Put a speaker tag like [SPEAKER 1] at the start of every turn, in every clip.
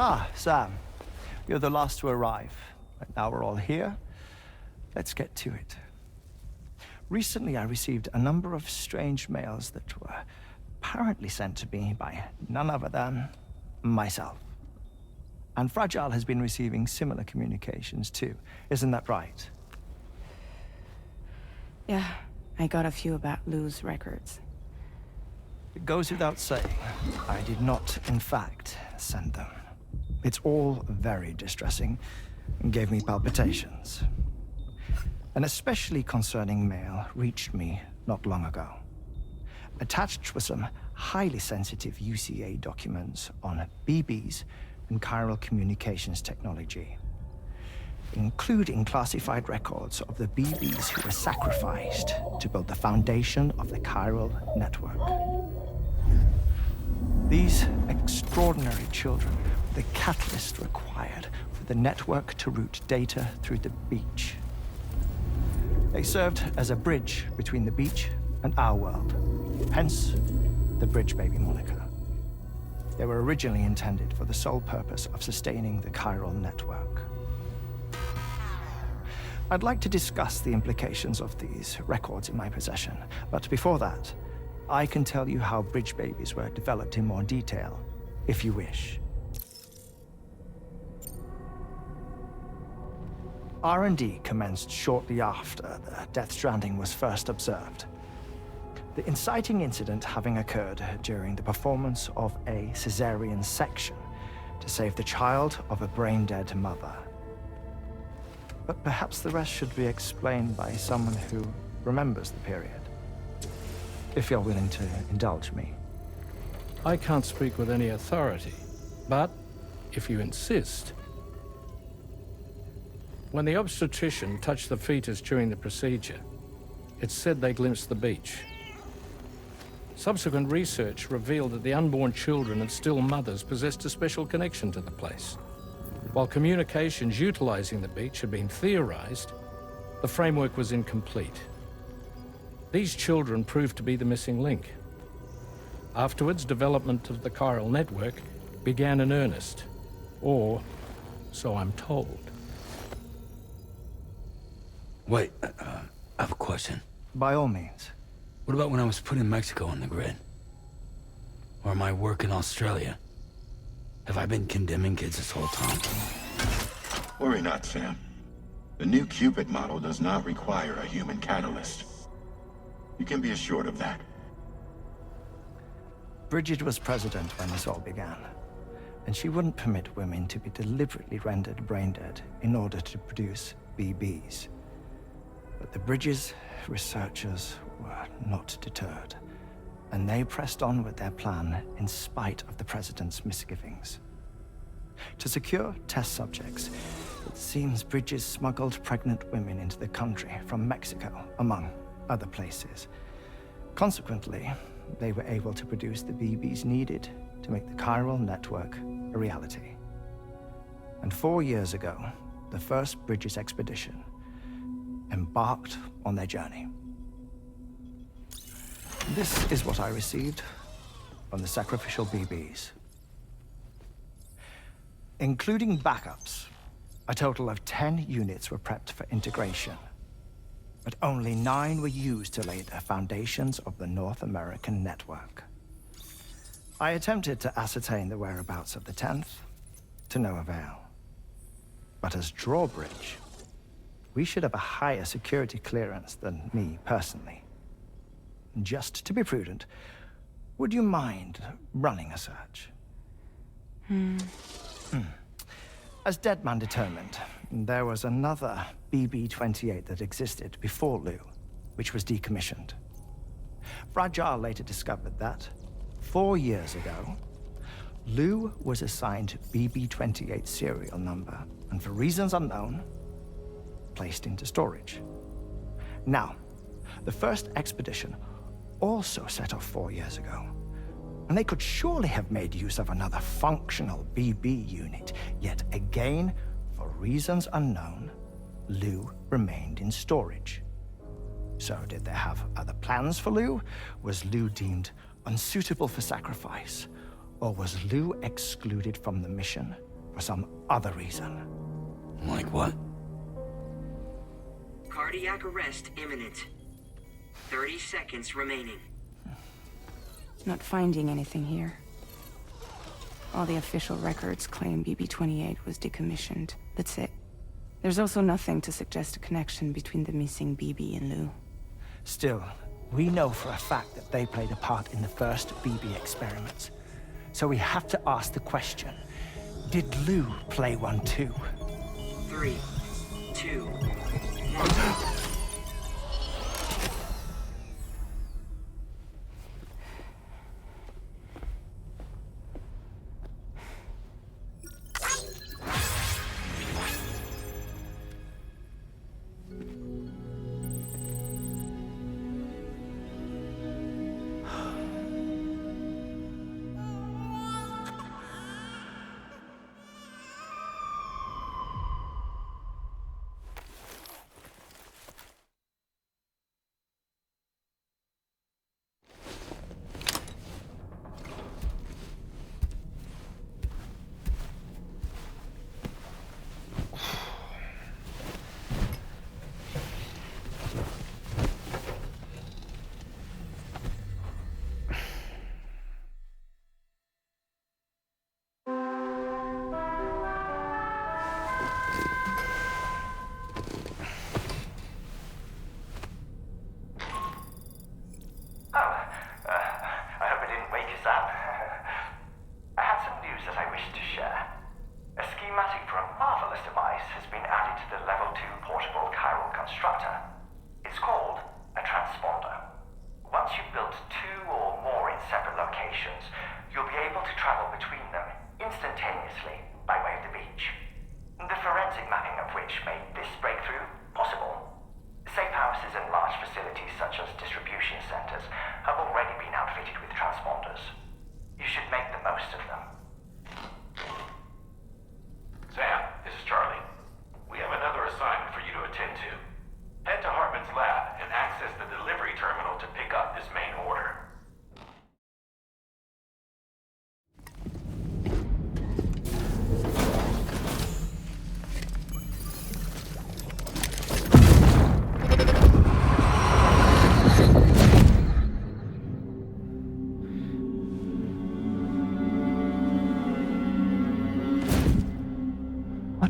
[SPEAKER 1] Ah, Sam. You're the last to arrive. But now we're all here. Let's get to it. Recently, I received a number of strange mails that were apparently sent to me by none other than myself. And Fragile has been receiving similar communications too. Isn't that right?
[SPEAKER 2] Yeah, I got a few about Lou's records.
[SPEAKER 1] It goes without saying, I did not, in fact, send them. It's all very distressing and gave me palpitations. An especially concerning mail reached me not long ago. Attached were some highly sensitive UCA documents on BBs and chiral communications technology, including classified records of the BBs who were sacrificed to build the foundation of the chiral network. These extraordinary children were the catalyst required for the network to route data through the beach. They served as a bridge between the beach and our world, hence the Bridge Baby moniker. They were originally intended for the sole purpose of sustaining the chiral network. I'd like to discuss the implications of these records in my possession, but before that, I can tell you how Bridge Babies were developed in more detail, if you wish. R&D commenced shortly after the Death Stranding was first observed. The inciting incident having occurred during the performance of a cesarean section to save the child of a brain-dead mother. But perhaps the rest should be explained by someone who remembers the period. If you're willing to indulge me.
[SPEAKER 3] I can't speak with any authority, but if you insist. When the obstetrician touched the fetus during the procedure, it's said they glimpsed the beach. Subsequent research revealed that the unborn children and still mothers possessed a special connection to the place. While communications utilizing the beach had been theorized, the framework was incomplete. These children proved to be the missing link. Afterwards, development of the chiral network began in earnest, or so I'm told.
[SPEAKER 4] Wait, I have a question.
[SPEAKER 1] By all means.
[SPEAKER 4] What about when I was putting Mexico on the grid? Or my work in Australia? Have I been condemning kids this whole time?
[SPEAKER 5] Worry not, Sam. The new Cupid model does not require a human catalyst. You can be assured of that.
[SPEAKER 1] Bridget was president when this all began, and she wouldn't permit women to be deliberately rendered brain-dead in order to produce BBs. But the Bridges researchers were not deterred, and they pressed on with their plan in spite of the president's misgivings. To secure test subjects, it seems Bridges smuggled pregnant women into the country from Mexico, among other places. Consequently, they were able to produce the BBs needed to make the chiral network a reality. And 4 years ago, the first Bridges expedition embarked on their journey. This is what I received from the sacrificial BBs. Including backups, a total of 10 units were prepped for integration, but only 9 were used to lay the foundations of the North American network. I attempted to ascertain the whereabouts of the 10th, to no avail. But as drawbridge, we should have a higher security clearance than me personally. Just to be prudent, would you mind running a search? As Deadman determined, there was another BB-28 that existed before Lou, which was decommissioned. Fragile later discovered that, 4 years ago, Lou was assigned BB-28 serial number, and for reasons unknown, placed into storage. Now, the first expedition also set off 4 years ago, and they could surely have made use of another functional BB unit, yet again, for reasons unknown, Lou remained in storage. So did they have other plans for Lou? Was Lou deemed unsuitable for sacrifice? Or was Lou excluded from the mission for some other reason.
[SPEAKER 4] Like what?
[SPEAKER 6] Cardiac arrest imminent. 30 seconds remaining.
[SPEAKER 2] Not finding anything here. All the official records claim BB-28 was decommissioned. That's it. There's also nothing to suggest a connection between the missing BB and Lou.
[SPEAKER 1] Still, we know for a fact that they played a part in the first BB experiments. So we have to ask the question, did Lou play one too?
[SPEAKER 6] 3, 2, 1.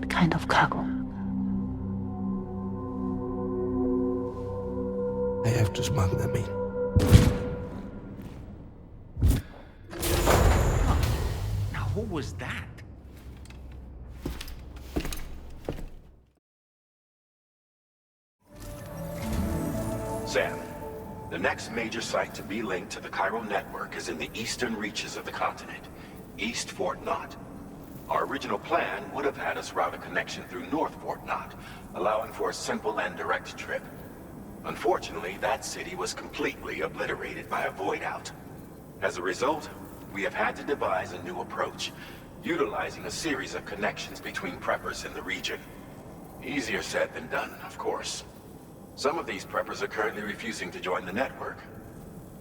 [SPEAKER 2] Kind of cargo.
[SPEAKER 7] I have to smuggle them in.
[SPEAKER 8] Now, what was that?
[SPEAKER 5] Sam, the next major site to be linked to the chiral network is in the eastern reaches of the continent, East Fort Knott. Our original plan would have had us route a connection through North Fort Knott, allowing for a simple and direct trip. Unfortunately, that city was completely obliterated by a void out. As a result, we have had to devise a new approach, utilizing a series of connections between preppers in the region. Easier said than done, of course. Some of these preppers are currently refusing to join the network.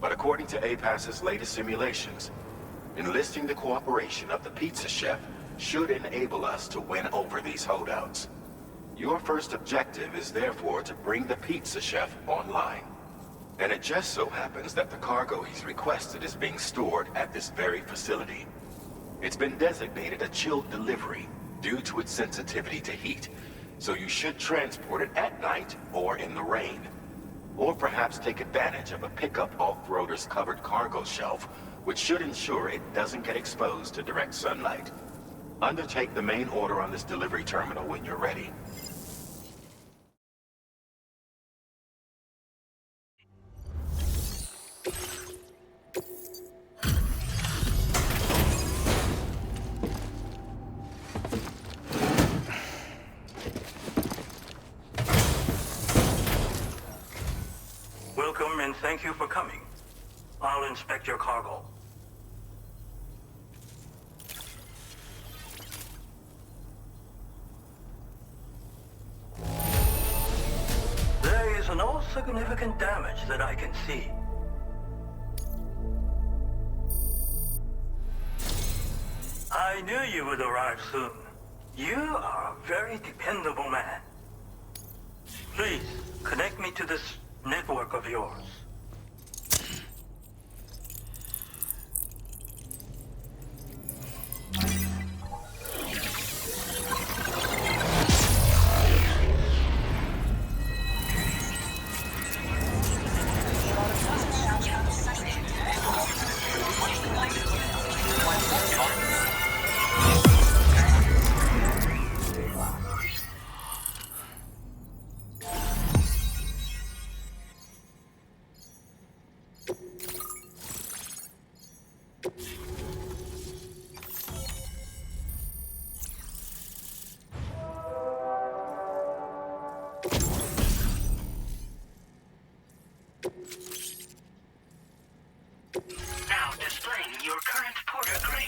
[SPEAKER 5] But according to APAS's latest simulations, enlisting the cooperation of the pizza chef should enable us to win over these holdouts. Your first objective is therefore to bring the pizza chef online. And it just so happens that the cargo he's requested is being stored at this very facility. It's been designated a chilled delivery due to its sensitivity to heat, so you should transport it at night or in the rain. Or perhaps take advantage of a pickup off-roader's covered cargo shelf, which should ensure it doesn't get exposed to direct sunlight. Undertake the main order on this delivery terminal when you're ready.
[SPEAKER 9] Welcome and thank you for coming. I'll inspect your cargo. There is no significant damage that I can see. I knew you would arrive soon. You are a very dependable man. Please, connect me to this network of yours.
[SPEAKER 6] Now displaying your current porter grade.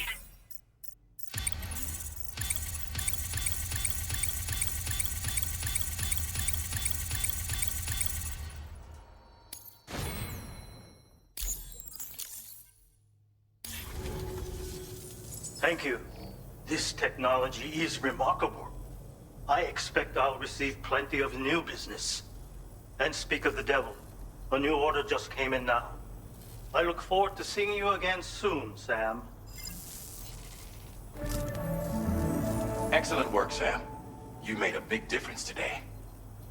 [SPEAKER 9] Thank you. This technology is remarkable. I expect I'll receive plenty of new business. And speak of the devil, a new order just came in now. I look forward to seeing you again soon, Sam.
[SPEAKER 5] Excellent work, Sam. You made a big difference today.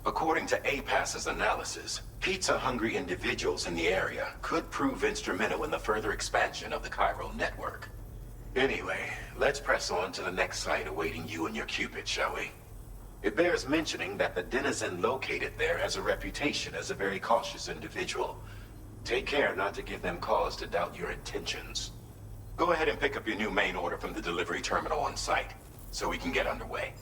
[SPEAKER 5] According to APAS's analysis, pizza-hungry individuals in the area could prove instrumental in the further expansion of the Cairo network. Anyway, let's press on to the next site awaiting you and your Cupid, shall we? It bears mentioning that the denizen located there has a reputation as a very cautious individual. Take care not to give them cause to doubt your intentions. Go ahead and pick up your new main order from the delivery terminal on site, so we can get underway.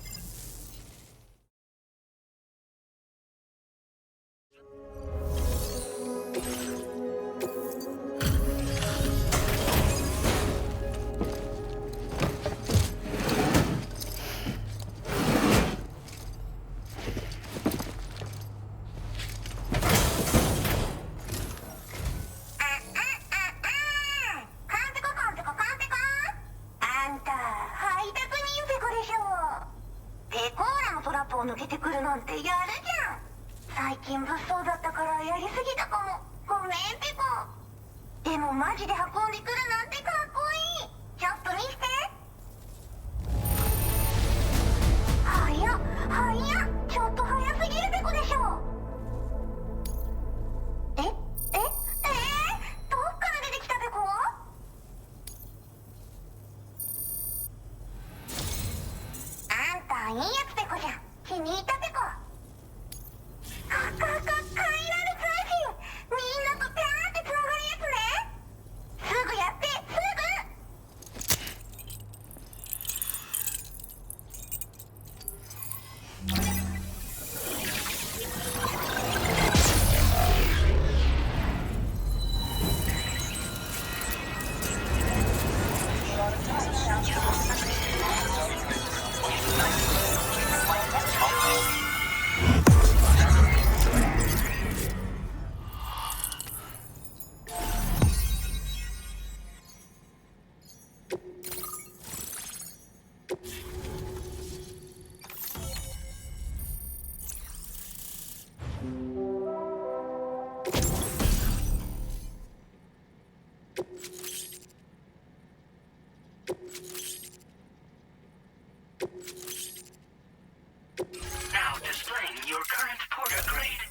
[SPEAKER 6] Now displaying your current porter grade.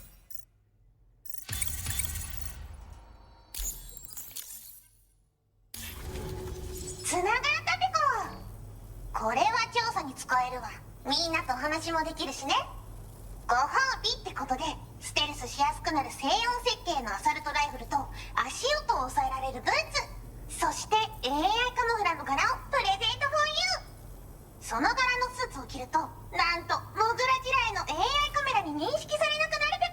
[SPEAKER 10] つながったってこ。これは調査に使えるわ。みんなと話もできるしね。ご褒美ってことでステルスしやすくなる静音設計のアサルトライフルと足音を抑えられるブーツ、そして AI カモフラの柄をプレゼント for you。 その柄のスーツを着るとなんとモグラ地雷の AI カメラに認識されなくなるペ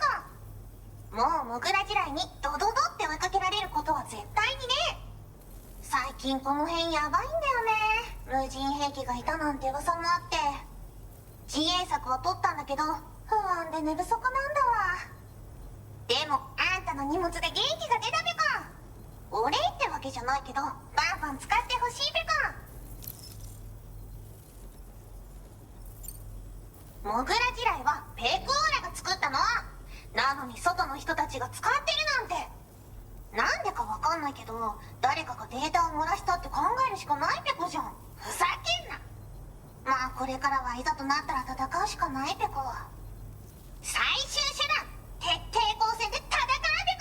[SPEAKER 10] コ。もうモグラ地雷にドドドって追いかけられることは絶対にね。最近この辺やばいんだよね。無人兵器がいたなんて噂もあって、自衛策は取ったんだけど不安で寝不足なんだわ。でもあんたの荷物で元気が出たペコ。お礼ってわけじゃないけどバンバン使ってほしいペコ。モグラ地雷はペクオーラが作ったの。なのに外の人たちが使ってるなんて。なんでかわかんないけど、誰かがデータを漏らしたって考えるしかないペコじゃん。ふざけんな。まあこれからはいざとなったら戦うしかないペコ。最終手段、徹底抗戦で戦うペ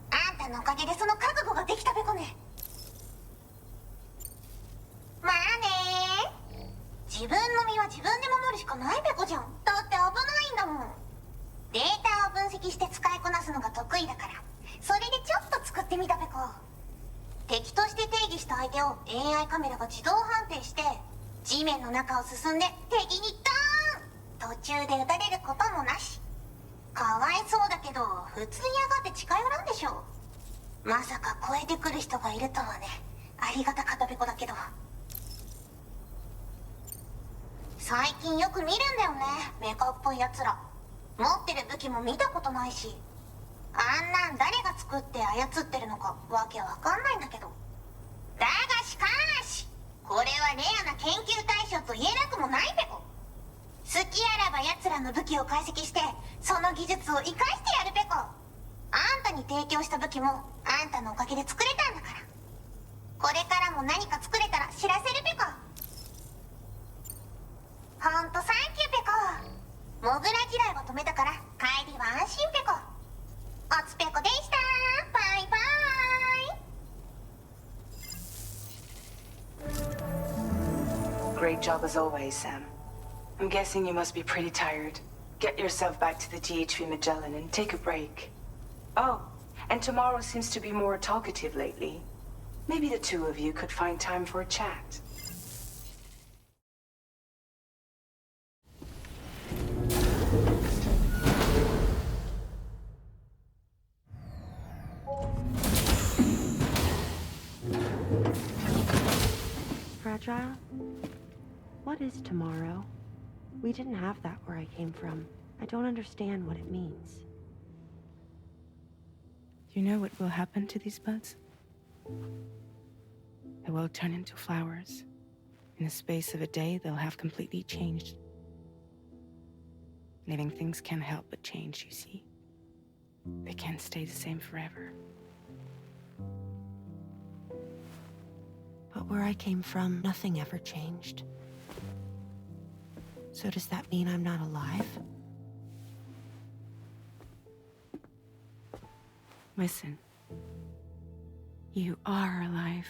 [SPEAKER 10] コ。あんたのおかげでその覚悟ができたペコね。まあね。自分の身は自分で守るしかないペコじゃん。だって危ないんだもん。データを分析して使いこなすのが得意だから、それでちょっと作ってみたペコ。敵として定義した相手を AI カメラが自動判定して、地面の中を進んで敵にドーン、途中で撃たれることもなし。かわいそうだけど普通に上がって近寄らんでしょ。まさか超えてくる人がいるとはね。ありがたかったペコだけど。最近よく見るんだよね、メカっぽいやつら。持ってる武器も見たことないし、あんなん誰が作って操ってるのかわけわかんないんだけど。だがしかし、これはレアな研究対象と言えなくもないペコ。好きあらば奴らの武器を解析して、その技術を生かしてやるペコ。あんたに提供した武器もあんたのおかげで作れたんだから。これからも何か作れたら知らせるペコ。ほんとサンキューペコ。モグラ地雷を止めたから帰りは安心ペコ。おつペコでした。バイバイ。
[SPEAKER 2] Great job as always, Sam. I'm guessing you must be pretty tired. Get yourself back to the GHV Magellan and take a break. Oh, and tomorrow seems to be more talkative lately. Maybe the two of you could find time for a chat.
[SPEAKER 11] Fragile? What is tomorrow? We didn't have that where I came from. I don't understand what it means.
[SPEAKER 2] You know what will happen to these buds? They will turn into flowers. In the space of a day, they'll have completely changed. Living things can't help but change, you see. They can't stay the same forever.
[SPEAKER 11] But where I came from, nothing ever changed. So does that mean I'm not alive?
[SPEAKER 2] Listen. You are alive.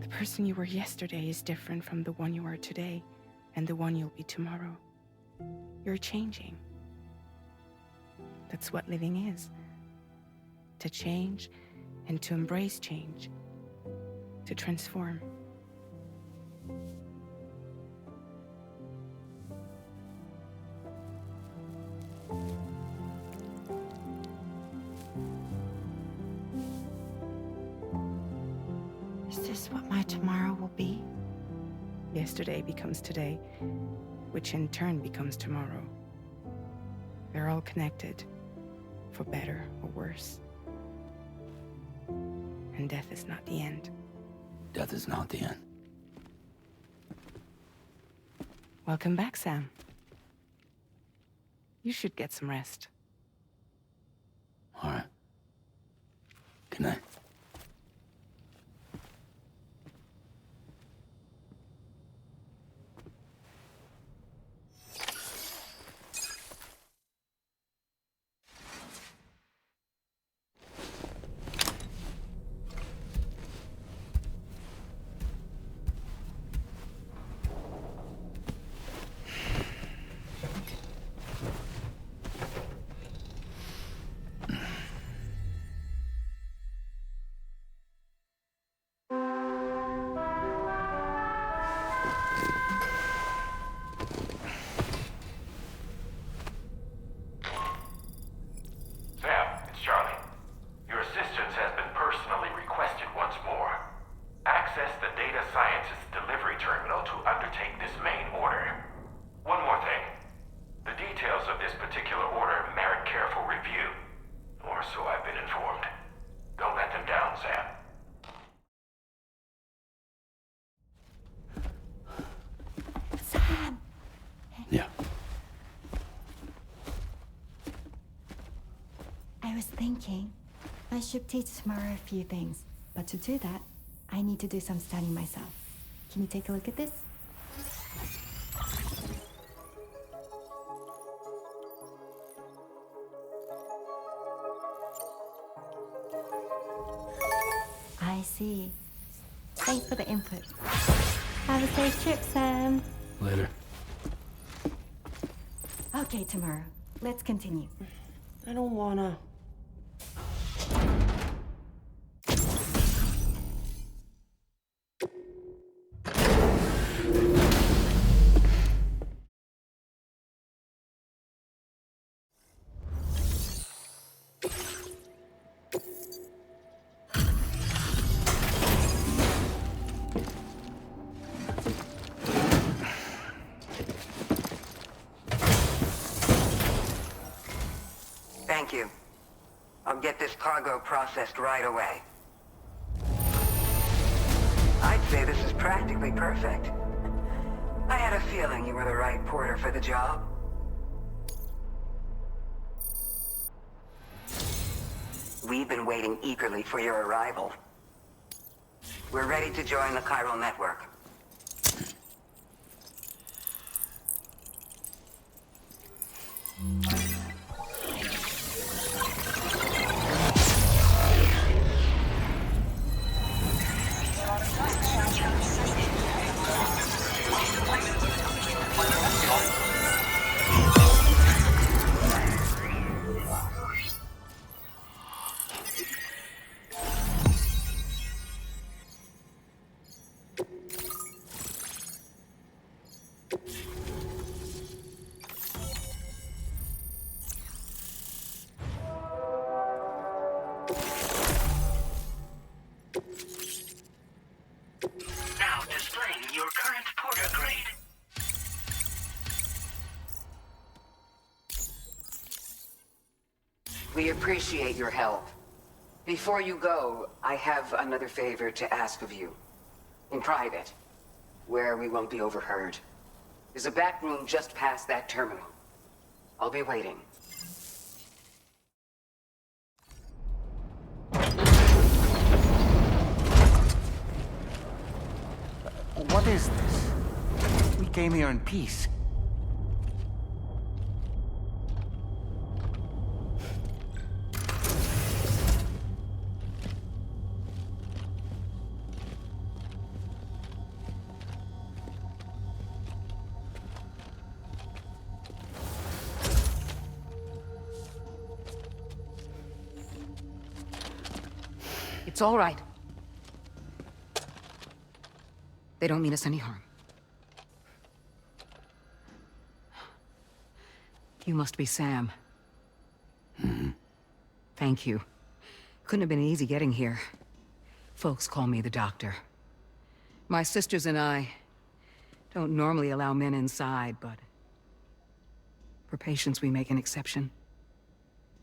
[SPEAKER 2] The person you were yesterday is different from the one you are today, and the one you'll be tomorrow. You're changing. That's what living is. To change, and to embrace change. To transform.
[SPEAKER 11] Is this what my tomorrow will be?
[SPEAKER 2] Yesterday becomes today, which in turn becomes tomorrow. They're all connected, for better or worse. And death is not the end.
[SPEAKER 4] Death is not the end.
[SPEAKER 2] Welcome back, Sam. You should get some rest.
[SPEAKER 4] All right. Good night.
[SPEAKER 12] thinking I should teach Tamara a few things, but to do that, I need to do some studying myself. Can you take a look at this? I see. Thanks for the input. Have a safe trip, Sam.
[SPEAKER 4] Later.
[SPEAKER 12] Okay, Tamara, let's continue.
[SPEAKER 11] I don't wanna.
[SPEAKER 6] Thank you. I'll get this cargo processed right away. I'd say this is practically perfect. I had a feeling you were the right porter for the job. We've been waiting eagerly for your arrival. We're ready to join the chiral network. Now displaying your current porter grade. We appreciate your help. Before you go, I have another favor to ask of you. In private, where we won't be overheard. There's a back room just past that terminal. I'll be waiting.
[SPEAKER 8] What is this? We came here in peace.
[SPEAKER 6] It's all right. They don't mean us any harm. You must be Sam. Thank you. Couldn't have been easy getting here. Folks call me the doctor. My sisters and I don't normally allow men inside, but for patients we make an exception.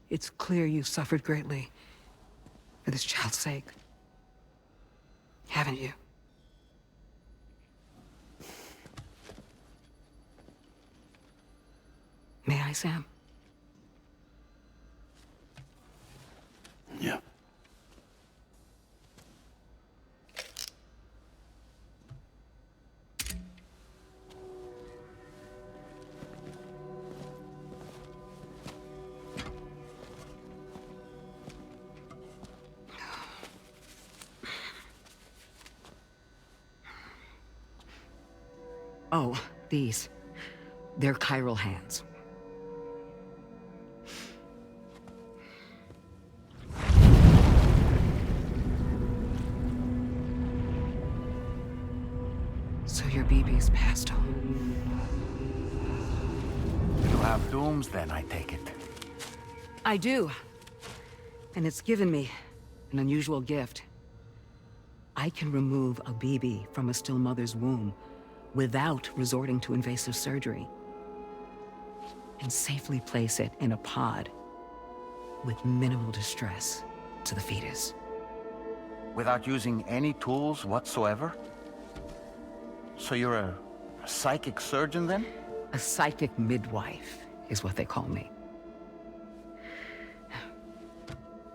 [SPEAKER 6] It's clear you've suffered greatly for this child's sake. Haven't you? May I, Sam?
[SPEAKER 4] Yeah.
[SPEAKER 6] Oh, these. They're chiral hands. So your BB's passed on.
[SPEAKER 8] You have dooms then, I take it.
[SPEAKER 6] I do. And it's given me an unusual gift. I can remove a BB from a still mother's womb without resorting to invasive surgery, and safely place it in a pod with minimal distress to the fetus.
[SPEAKER 8] Without using any tools whatsoever? So you're a psychic surgeon then?
[SPEAKER 6] A psychic midwife is what they call me.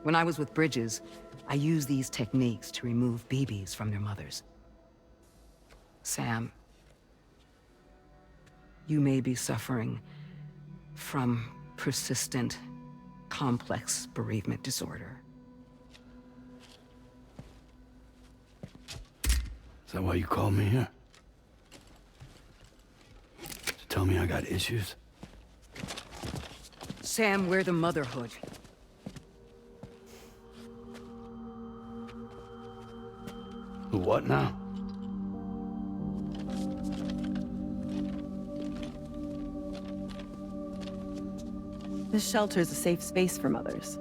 [SPEAKER 6] When I was with Bridges, I used these techniques to remove BBs from their mothers. Sam, you may be suffering from persistent, complex bereavement disorder.
[SPEAKER 4] Is that why you called me here? To tell me I got issues?
[SPEAKER 6] Sam, we're the motherhood.
[SPEAKER 4] The what now?
[SPEAKER 13] This shelter is a safe space for mothers.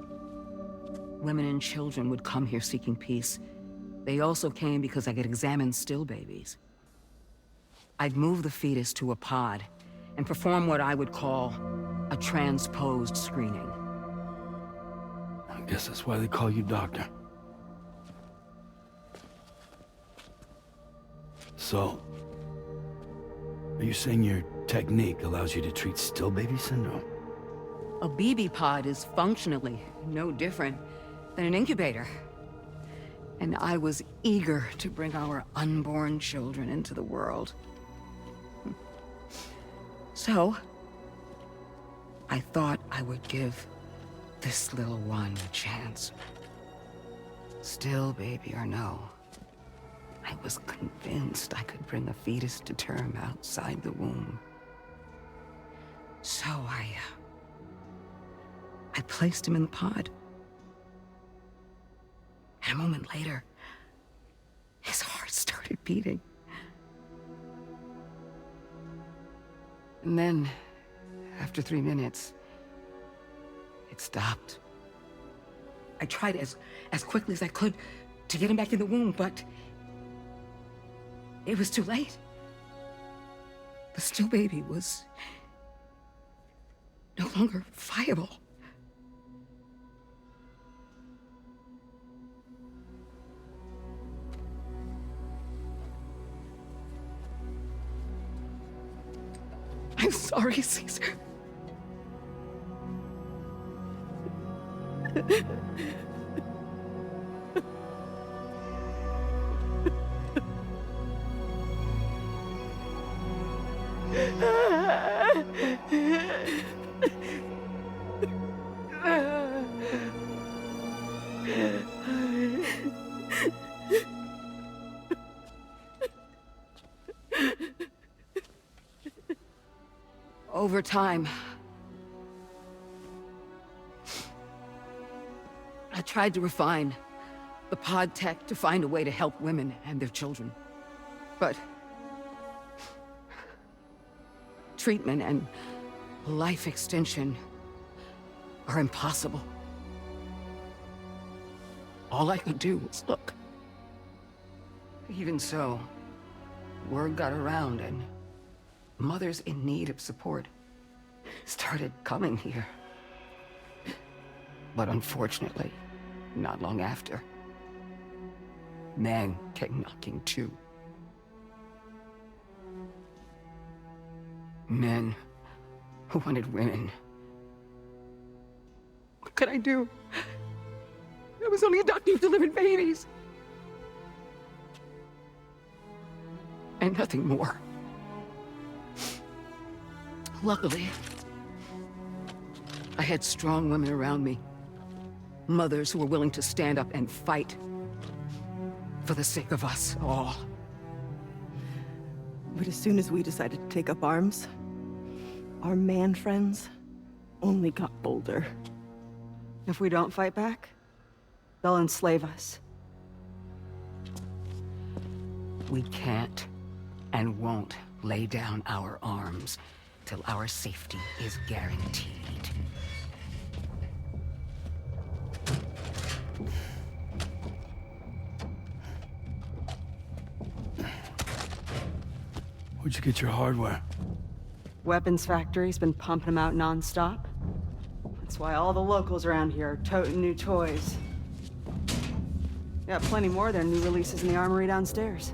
[SPEAKER 6] Women and children would come here seeking peace. They also came because I could examine still babies. I'd move the fetus to a pod and perform what I would call a transposed screening.
[SPEAKER 4] I guess that's why they call you doctor. So, are you saying your technique allows you to treat still baby syndrome?
[SPEAKER 6] A BB pod is functionally no different than an incubator. And I was eager to bring our unborn children into the world. So, I thought I would give this little one a chance. Still baby or no, I was convinced I could bring a fetus to term outside the womb. So I placed him in the pod. And a moment later, his heart started beating. And then, after 3 minutes, it stopped. I tried as quickly as I could to get him back in the womb, but it was too late. The still baby was no longer viable. I'm sorry, Caesar. Over time, I tried to refine the pod tech to find a way to help women and their children. But treatment and life extension are impossible. All I could do was look. Even so, word got around and mothers in need of support started coming here. But unfortunately, not long after, men came knocking too. Men who wanted women. What could I do? I was only a doctor who delivered babies. And nothing more. Luckily, I had strong women around me. Mothers who were willing to stand up and fight for the sake of us all.
[SPEAKER 13] But as soon as we decided to take up arms, our man friends only got bolder. If we don't fight back, they'll enslave us.
[SPEAKER 6] We can't and won't lay down our arms till our safety is guaranteed.
[SPEAKER 4] Where'd you get your hardware?
[SPEAKER 13] Weapons factory's been pumping them out non-stop. That's why all the locals around here are toting new toys. Got plenty more of their new releases in the armory downstairs.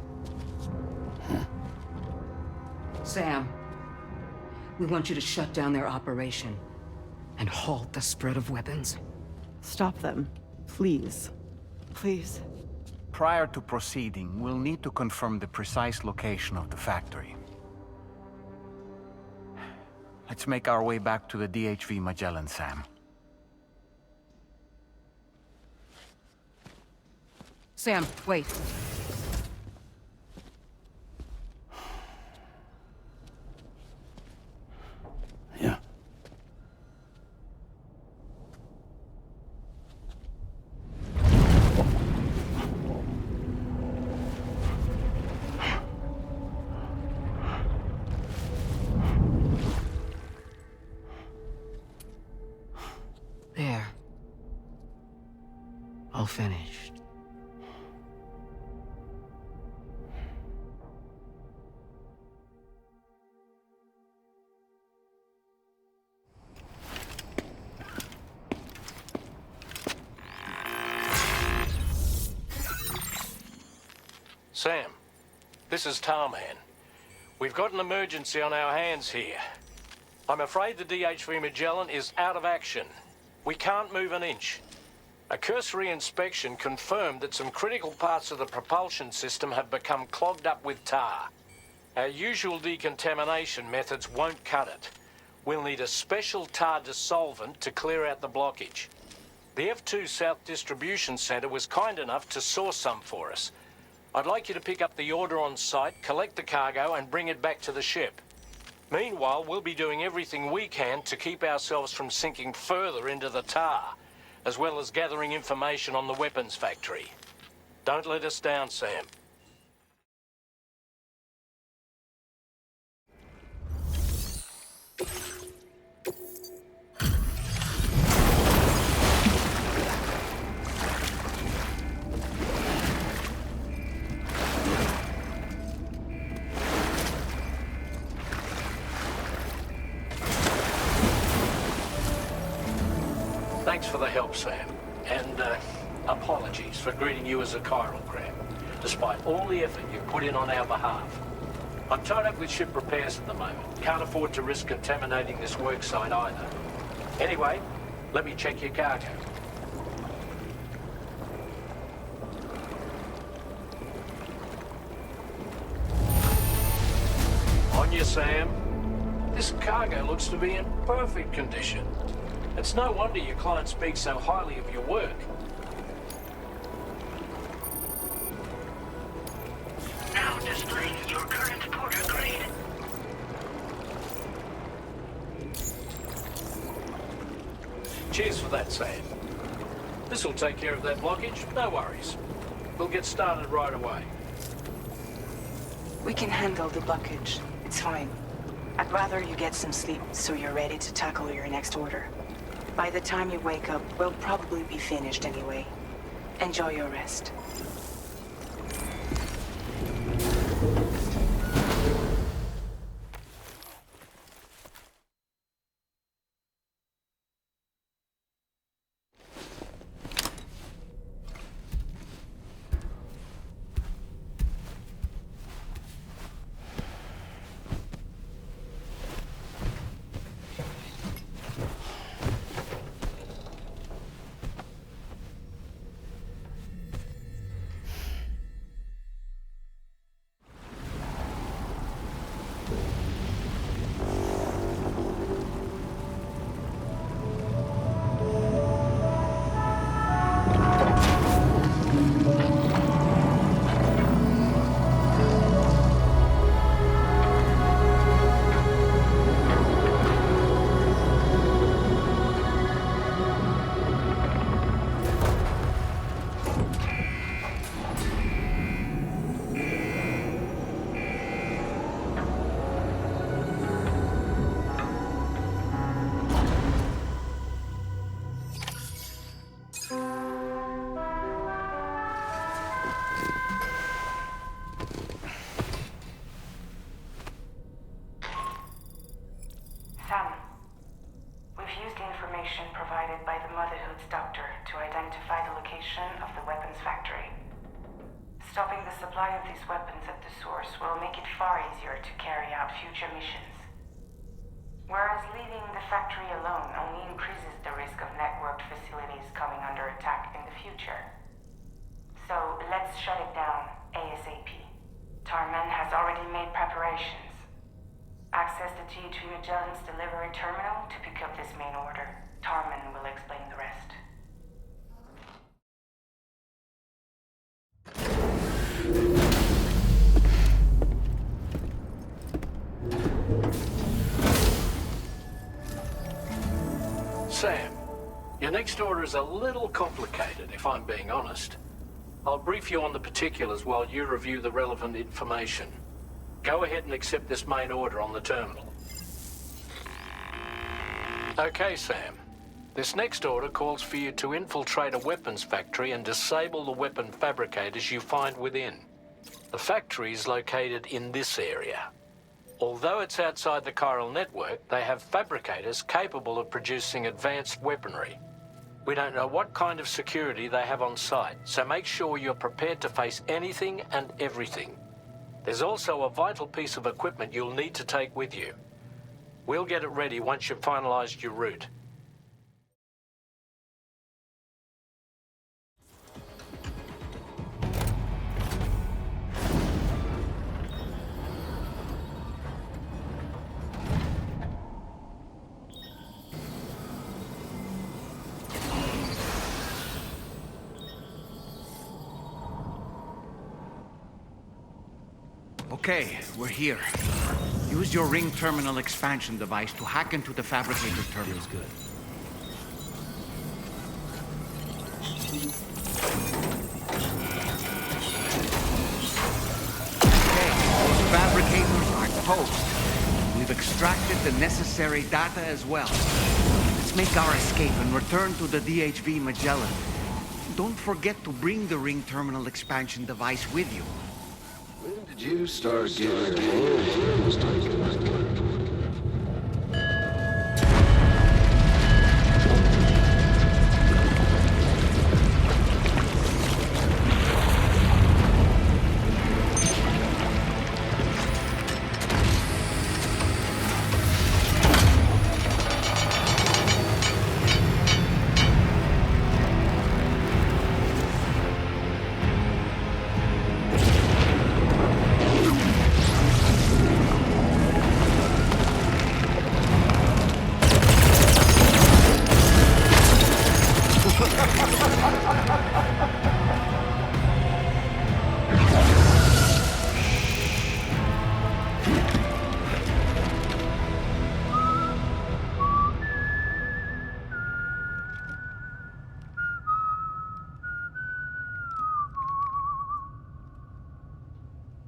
[SPEAKER 6] Sam, we want you to shut down their operation and halt the spread of weapons.
[SPEAKER 13] Stop them. Please. Please.
[SPEAKER 8] Prior to proceeding, we'll need to confirm the precise location of the factory. Let's make our way back to the DHV Magellan, Sam.
[SPEAKER 6] Sam, wait.
[SPEAKER 4] Yeah.
[SPEAKER 6] There. All finished.
[SPEAKER 3] Sam, this is Tarman. We've got an emergency on our hands here. I'm afraid the DHV Magellan is out of action. We can't move an inch. A cursory inspection confirmed that some critical parts of the propulsion system have become clogged up with tar. Our usual decontamination methods won't cut it. We'll need a special tar dissolvent to clear out the blockage. The F2 South Distribution Centre was kind enough to source some for us. I'd like you to pick up the order on site, collect the cargo, and bring it back to the ship. Meanwhile, we'll be doing everything we can to keep ourselves from sinking further into the tar, as well as gathering information on the weapons factory. Don't let us down, Sam. Thanks for the help, Sam. And apologies for greeting you as a chiral crab, despite all the effort you've put in on our behalf. I'm tied up with ship repairs at the moment. Can't afford to risk contaminating this work site either. Anyway, let me check your cargo. On you, Sam. This cargo looks to be in perfect condition. It's no wonder your client speaks so highly of your work.
[SPEAKER 10] Now displaying your current porter grade.
[SPEAKER 3] Cheers for that, Sam. This'll take care of that blockage, no worries. We'll get started right away.
[SPEAKER 2] We can handle the blockage. It's fine. I'd rather you get some sleep so you're ready to tackle your next order. By the time you wake up, we'll probably be finished anyway. Enjoy your rest. Stopping the supply of these weapons at the source will make it far easier to carry out future missions. Whereas leaving the factory alone only increases the risk of networked facilities coming under attack in the John's delivery terminal to pick up this main order. Tarman will explain the rest.
[SPEAKER 3] Sam, your next order is a little complicated, if I'm being honest. I'll brief you on the particulars while you review the relevant information. Go ahead and accept this main order on the terminal. Okay, Sam. This next order calls for you to infiltrate a weapons factory and disable the weapon fabricators you find within. The factory is located in this area. Although it's outside the chiral network, they have fabricators capable of producing advanced weaponry. We don't know what kind of security they have on site, so make sure you're prepared to face anything and everything. There's also a vital piece of equipment you'll need to take with you. We'll get it ready once you've finalized your route.
[SPEAKER 8] Okay, we're here. Use your ring terminal expansion device to hack into the fabricator terminal.
[SPEAKER 4] Feels good.
[SPEAKER 8] Okay, those fabricators are toast. We've extracted the necessary data as well. Let's make our escape and return to the DHV Magellan. Don't forget to bring the ring terminal expansion device with you.
[SPEAKER 14] When did you start getting your hands dirty?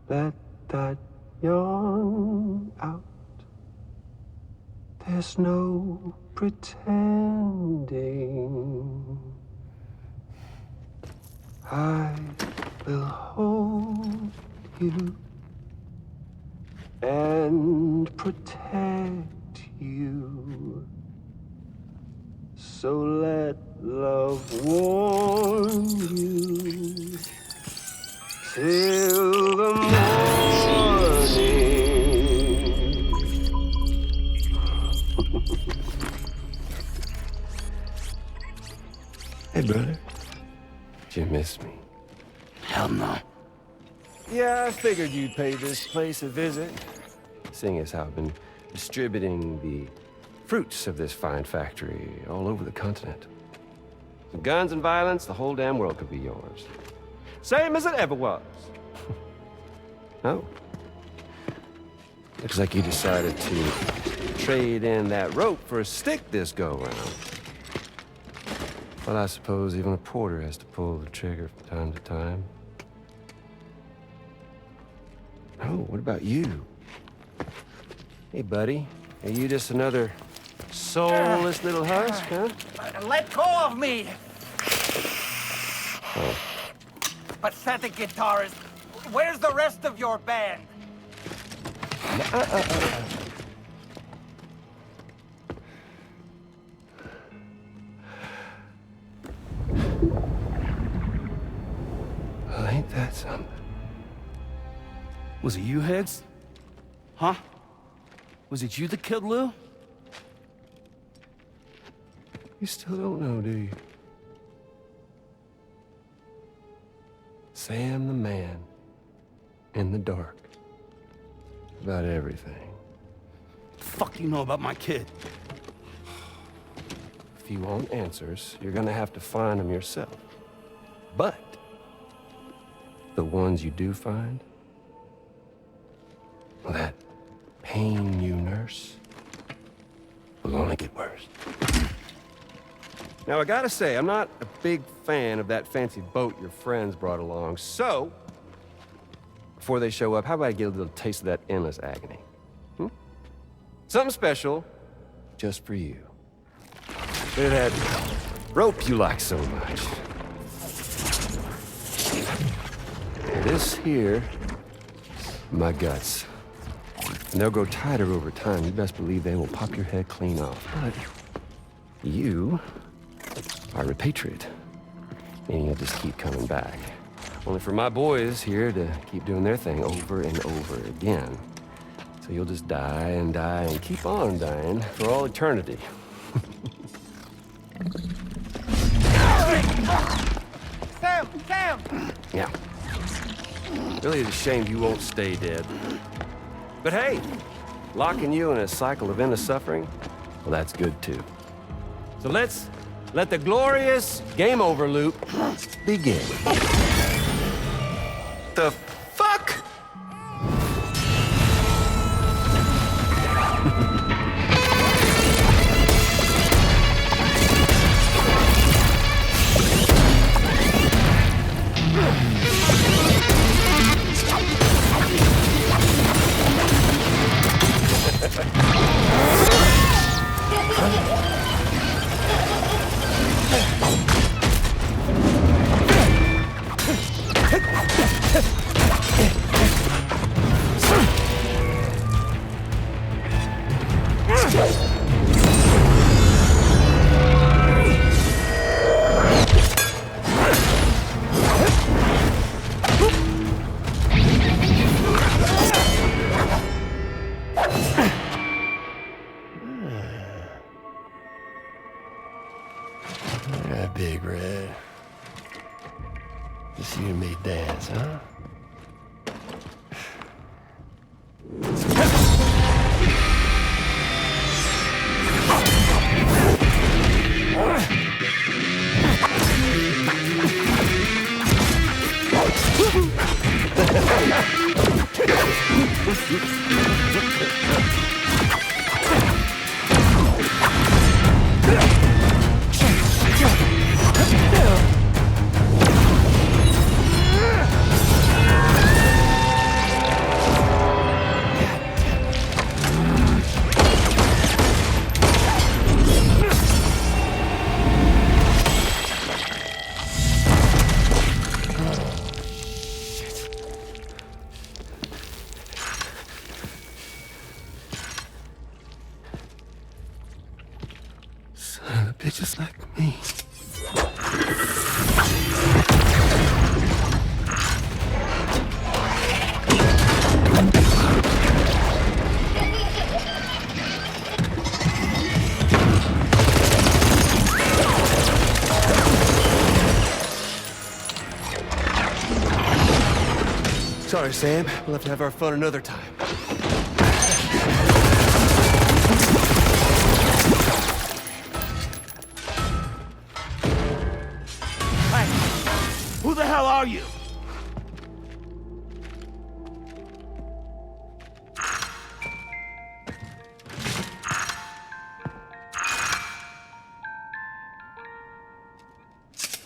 [SPEAKER 7] Let that yawn out. There's no pretending. I will hold you and protect you. So let love warm you till the morning.
[SPEAKER 14] Hey, brother. Did you miss me?
[SPEAKER 4] Hell no.
[SPEAKER 14] Yeah, I figured you'd pay this place a visit, seeing as how I've been distributing the fruits of this fine factory all over the continent. With guns and violence, the whole damn world could be yours. Same as it ever was. Oh. Looks like you decided to trade in that rope for a stick this go-round. Well, I suppose even a porter has to pull the trigger from time to time. Oh, what about you? Hey, buddy. Are you just another soulless little husk, huh?
[SPEAKER 8] Let go of me!
[SPEAKER 14] Oh.
[SPEAKER 8] Pathetic guitarist. Where's the rest of your band?
[SPEAKER 14] Well, ain't that something?
[SPEAKER 4] Was it you, Higgs? Huh? Was it you that killed Lou?
[SPEAKER 14] You still don't know, do you? Sam the man in the dark about everything.
[SPEAKER 4] fuck do you know about my kid?
[SPEAKER 14] If you want answers, you're gonna have to find them yourself. But the ones you do find, that pain you nurse will only get worse. Now, I gotta say, I'm not a big fan of that fancy boat your friends brought along, so before they show up, how about I get a little taste of that endless agony? Something special just for you. Bit of that rope you like so much. This here, my guts. And they'll grow tighter over time. You best believe they will pop your head clean off. But you are a patriot, meaning you'll just keep coming back. Only for my boys here to keep doing their thing over and over again. So you'll just die and keep on dying for all eternity.
[SPEAKER 7] Sam!
[SPEAKER 14] Yeah. Really, it's a shame you won't stay dead. But hey, locking you in a cycle of endless suffering, well, that's good too. So let's let the glorious game over loop begin. The fuck? Yeah, Big Red. Just you and me dance, huh? Bitches like me. Sorry, Sam. We'll have to have our fun another time.
[SPEAKER 4] Who the hell are you?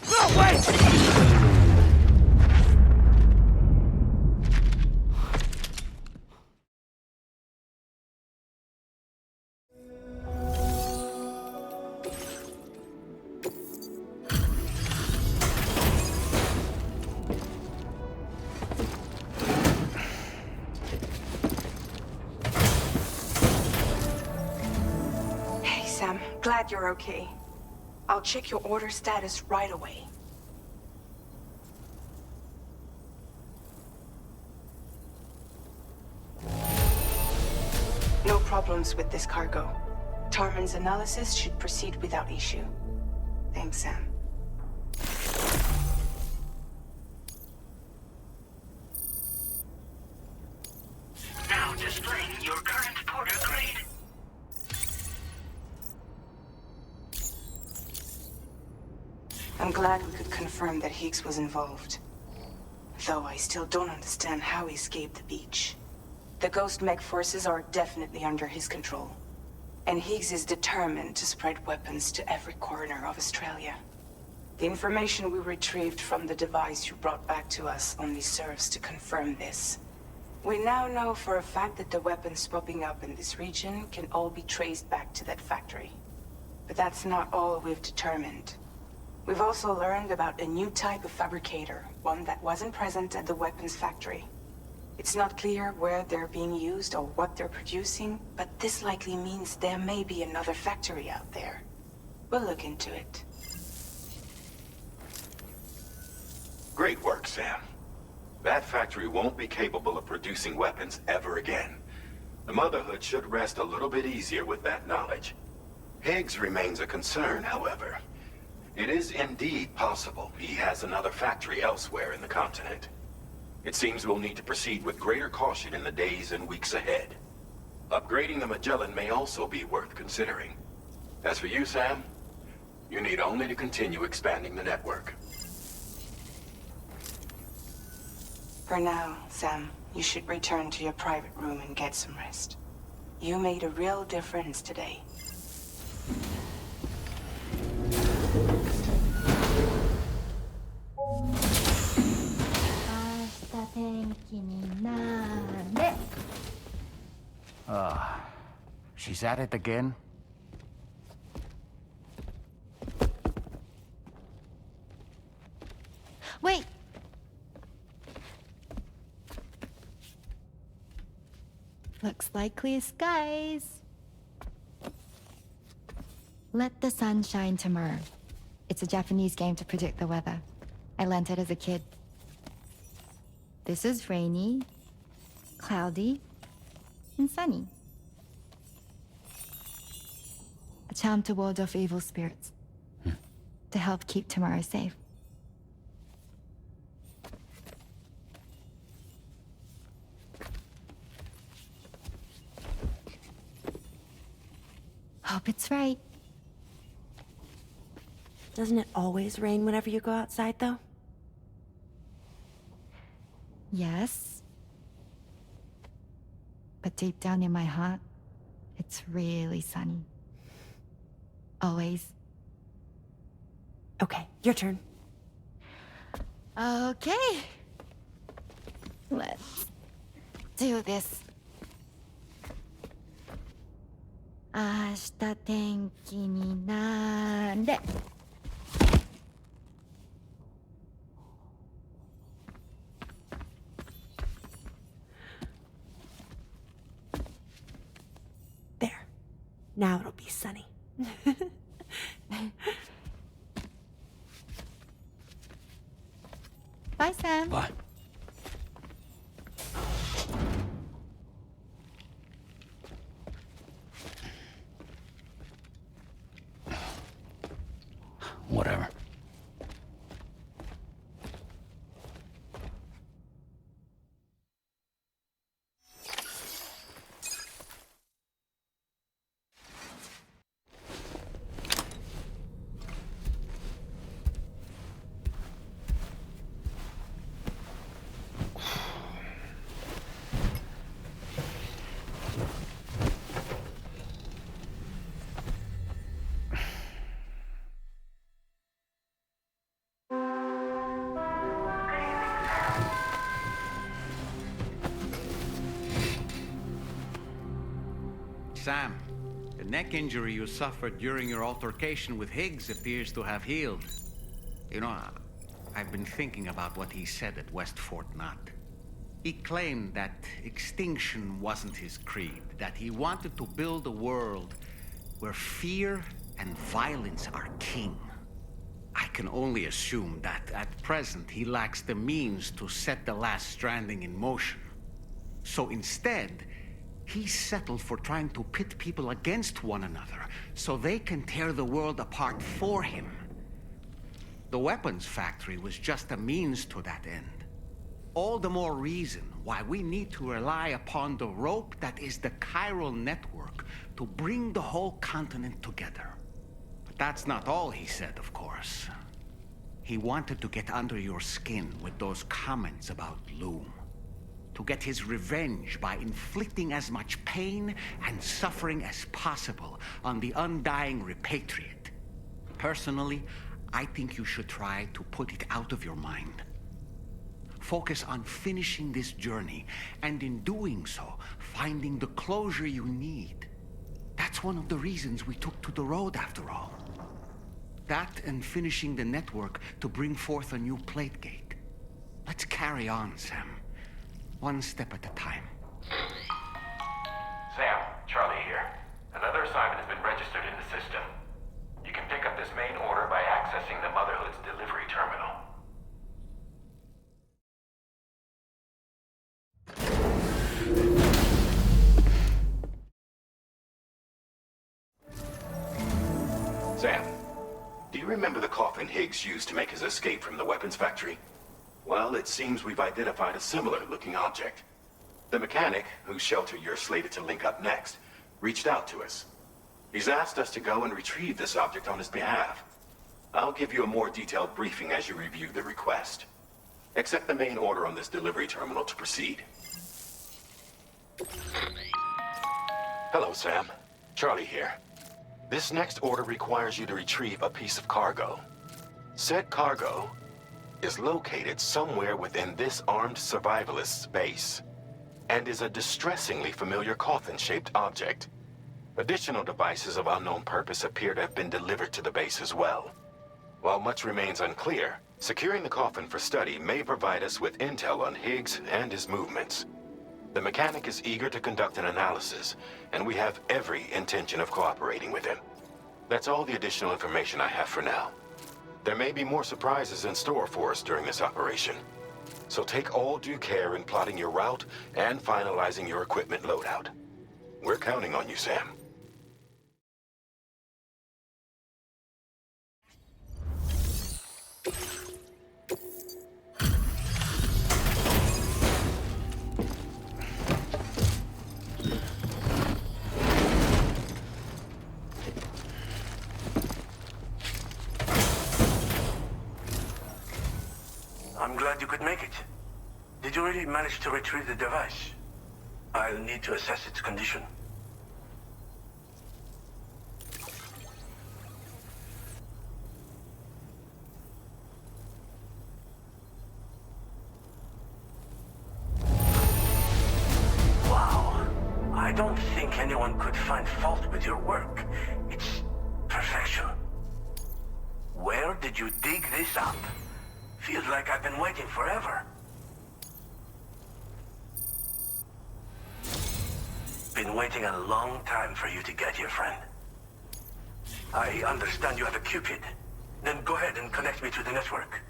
[SPEAKER 4] No, wait!
[SPEAKER 2] Glad you're okay. I'll check your order status right away. No problems with this cargo. Tarman's analysis should proceed without issue. Thanks, Sam.
[SPEAKER 15] Now displaying your current porter grade.
[SPEAKER 2] I'm glad we could confirm that Higgs was involved. Though I still don't understand how he escaped the beach. The Ghost Mech forces are definitely under his control. And Higgs is determined to spread weapons to every corner of Australia. The information we retrieved from the device you brought back to us only serves to confirm this. We now know for a fact that the weapons popping up in this region can all be traced back to that factory. But that's not all we've determined. We've also learned about a new type of fabricator, one that wasn't present at the weapons factory. It's not clear where they're being used or what they're producing, but this likely means there may be another factory out there. We'll look into it.
[SPEAKER 5] Great work, Sam. That factory won't be capable of producing weapons ever again. The Motherhood should rest a little bit easier with that knowledge. Higgs remains a concern, however. It is indeed possible he has another factory elsewhere in the continent. It seems we'll need to proceed with greater caution in the days and weeks ahead. Upgrading the Magellan may also be worth considering. As for you, Sam, you need only to continue expanding the network.
[SPEAKER 2] For now, Sam, you should return to your private room and get some rest. You made a real difference today.
[SPEAKER 8] She's at it again?
[SPEAKER 12] Wait! Looks like clear skies. Let the sun shine tomorrow. It's a Japanese game to predict the weather. I learned it as a kid. This is rainy, cloudy, and sunny. A charm to ward off evil spirits. To help keep tomorrow safe. Hope it's right.
[SPEAKER 11] Doesn't it always rain whenever you go outside, though?
[SPEAKER 12] Yes. But deep down in my heart, it's really sunny. Always.
[SPEAKER 11] Okay, your turn.
[SPEAKER 12] Okay. Let's do this. 明日天気になれ。
[SPEAKER 11] There. Now it'll be sunny.
[SPEAKER 12] Bye, Sam.
[SPEAKER 4] Bye. Whatever.
[SPEAKER 8] Sam, the neck injury you suffered during your altercation with Higgs appears to have healed. You know, I've been thinking about what he said at West Fort Knot. He claimed that extinction wasn't his creed, that he wanted to build a world where fear and violence are king. I can only assume that at present he lacks the means to set the last Stranding in motion. So instead, he settled for trying to pit people against one another so they can tear the world apart for him. The weapons factory was just a means to that end. All the more reason why we need to rely upon the rope that is the chiral network to bring the whole continent together. But that's not all he said, of course. He wanted to get under your skin with those comments about Loom. To get his revenge by inflicting as much pain and suffering as possible on the undying repatriate. Personally, I think you should try to put it out of your mind. Focus on finishing this journey, and in doing so, finding the closure you need. That's one of the reasons we took to the road, after all. That and finishing the network to bring forth a new plate gate. Let's carry on, Sam. One step at a time.
[SPEAKER 5] Sam, Charlie here. Another assignment has been registered in the system. You can pick up this main order by accessing the Motherhood's delivery terminal. Sam, do you remember the coffin Higgs used to make his escape from the weapons factory? Well, it seems we've identified a similar-looking object. The mechanic, whose shelter you're slated to link up next, reached out to us. He's asked us to go and retrieve this object on his behalf. I'll give you a more detailed briefing as you review the request. Accept the main order on this delivery terminal to proceed. Hello, Sam. Charlie here. This next order requires you to retrieve a piece of cargo. Said cargo is located somewhere within this armed survivalist's base, and is a distressingly familiar coffin-shaped object. Additional devices of unknown purpose appear to have been delivered to the base as well. While much remains unclear, securing the coffin for study may provide us with intel on Higgs and his movements. The mechanic is eager to conduct an analysis, and we have every intention of cooperating with him. That's all the additional information I have for now. There may be more surprises in store for us during this operation. So take all due care in plotting your route and finalizing your equipment loadout. We're counting on you, Sam.
[SPEAKER 9] I'm glad you could make it. Did you really manage to retrieve the device? I'll need to assess its condition. Wow. I don't think anyone could find fault with your work. It's perfection. Where did you dig this up? Feels like I've been waiting forever. Been waiting a long time for you to get here, friend. I understand you have a Cupid. Then go ahead and connect me to the network.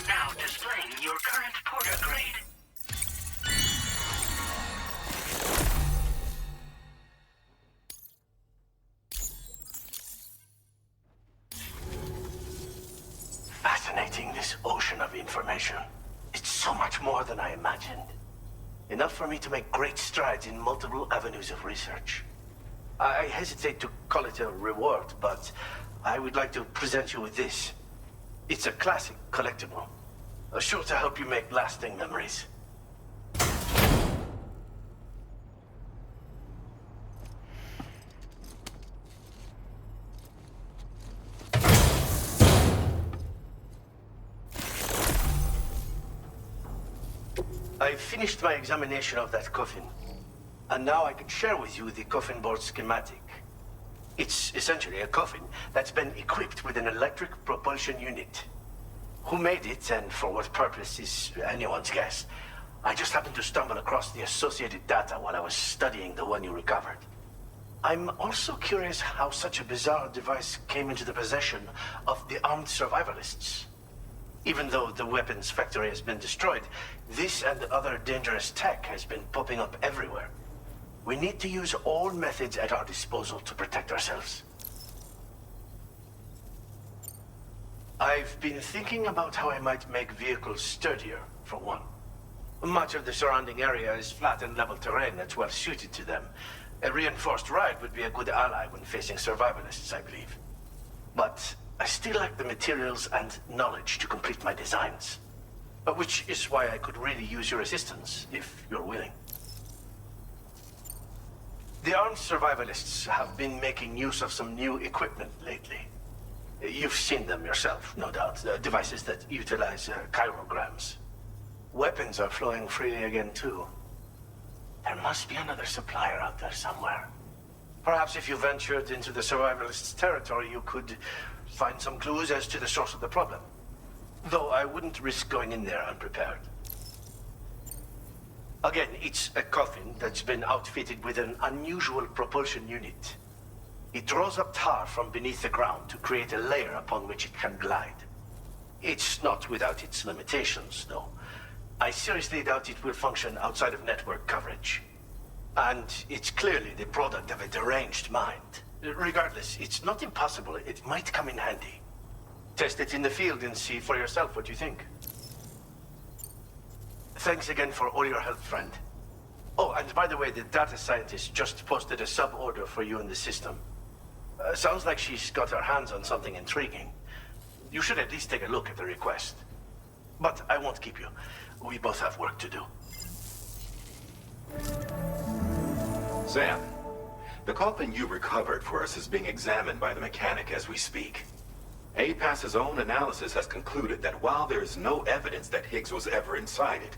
[SPEAKER 15] Now displaying your current porter grade.
[SPEAKER 9] Fascinating, this ocean of information. It's so much more than I imagined. Enough for me to make great strides in multiple avenues of research. I hesitate to call it a reward, but I would like to present you with this. It's a classic collectible, sure to help you make lasting memories. I finished my examination of that coffin, and now I can share with you the coffin board schematic. It's essentially a coffin that's been equipped with an electric propulsion unit. Who made it and for what purpose is anyone's guess. I just happened to stumble across the associated data while I was studying the one you recovered. I'm also curious how such a bizarre device came into the possession of the armed survivalists. Even though the weapons factory has been destroyed, this and other dangerous tech has been popping up everywhere. We need to use all methods at our disposal to protect ourselves. I've been thinking about how I might make vehicles sturdier, for one. Much of the surrounding area is flat and level terrain that's well suited to them. A reinforced ride would be a good ally when facing survivalists, I believe. But I still lack the materials and knowledge to complete my designs. Which is why I could really use your assistance, if you're willing. The armed survivalists have been making use of some new equipment lately. You've seen them yourself, no doubt. Devices that utilize chirograms. Weapons are flowing freely again, too. There must be another supplier out there somewhere. Perhaps if you ventured into the survivalists' territory, you could find some clues as to the source of the problem. Though I wouldn't risk going in there unprepared. Again, it's a coffin that's been outfitted with an unusual propulsion unit. It draws up tar from beneath the ground to create a layer upon which it can glide. It's not without its limitations, though. I seriously doubt it will function outside of network coverage. And it's clearly the product of a deranged mind. Regardless, it's not impossible. It might come in handy. Test it in the field and see for yourself what you think. Thanks again for all your help, friend. Oh, and by the way, the data scientist just posted a sub-order for you in the system. Sounds like she's got her hands on something intriguing. You should at least take a look at the request. But I won't keep you. We both have work to do.
[SPEAKER 5] Sam, the coffin you recovered for us is being examined by the mechanic as we speak. APAS's own analysis has concluded that while there is no evidence that Higgs was ever inside it,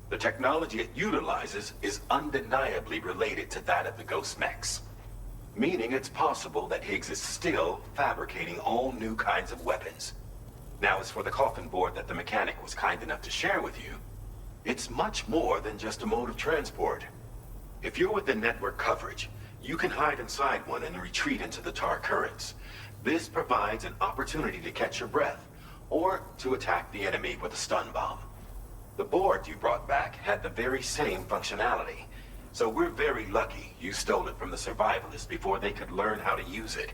[SPEAKER 5] the technology it utilizes is undeniably related to that of the Ghost Mechs. Meaning it's possible that Higgs is still fabricating all new kinds of weapons. Now, as for the coffin board that the mechanic was kind enough to share with you, it's much more than just a mode of transport. If you're within network coverage, you can hide inside one and retreat into the tar currents. This provides an opportunity to catch your breath, or to attack the enemy with a stun bomb. The board you brought back had the very same functionality, so we're very lucky you stole it from the survivalists before they could learn how to use it.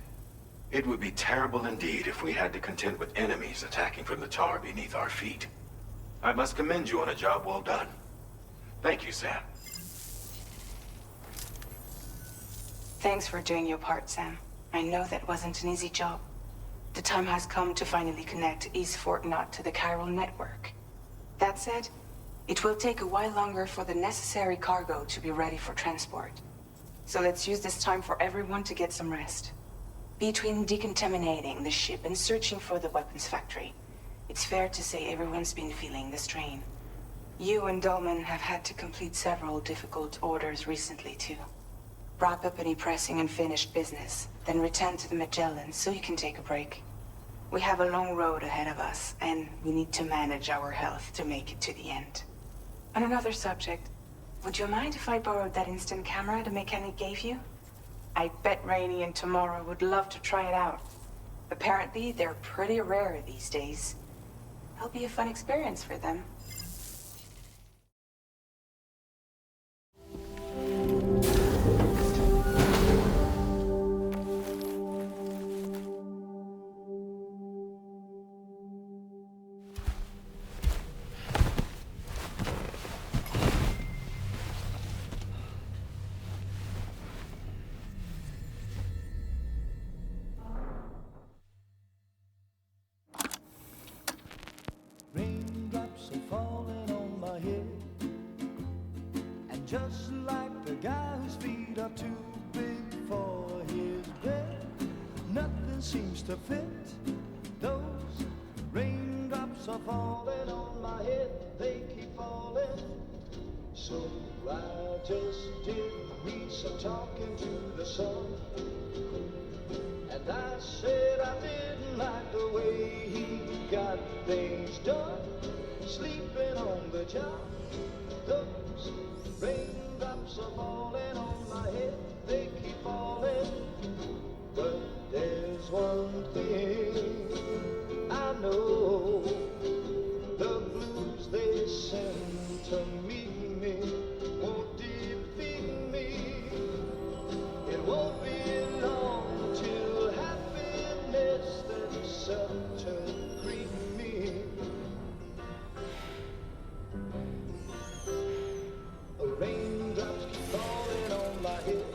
[SPEAKER 5] It would be terrible indeed if we had to contend with enemies attacking from the tar beneath our feet. I must commend you on a job well done. Thank you, Sam.
[SPEAKER 2] Thanks for doing your part, Sam. I know that wasn't an easy job. The time has come to finally connect East Fort Knot to the chiral network. That said, it will take a while longer for the necessary cargo to be ready for transport. So let's use this time for everyone to get some rest. Between decontaminating the ship and searching for the weapons factory, it's fair to say everyone's been feeling the strain. You and Dolman have had to complete several difficult orders recently, too. Wrap up any pressing and finished business, then return to the Magellan so you can take a break. We have a long road ahead of us, and we need to manage our health to make it to the end. On another subject, would you mind if I borrowed that instant camera the mechanic gave you? I bet Rainey and Tamara would love to try it out. Apparently, they're pretty rare these days. It'll be a fun experience for them.
[SPEAKER 16] Raindrops are falling on my head, and just like the guy whose feet are too big for his bed, nothing seems to fit. Those raindrops are falling on my head, they keep falling. So I just did me some talking to the sun. I said I didn't like the way he got things done, sleeping on the job. Those raindrops are falling on my head, they keep falling. But there's one thing I know, the blues they send to meet me won't defeat me. It won't be long till happiness themselves to greet me. Raindrops keep falling on my head,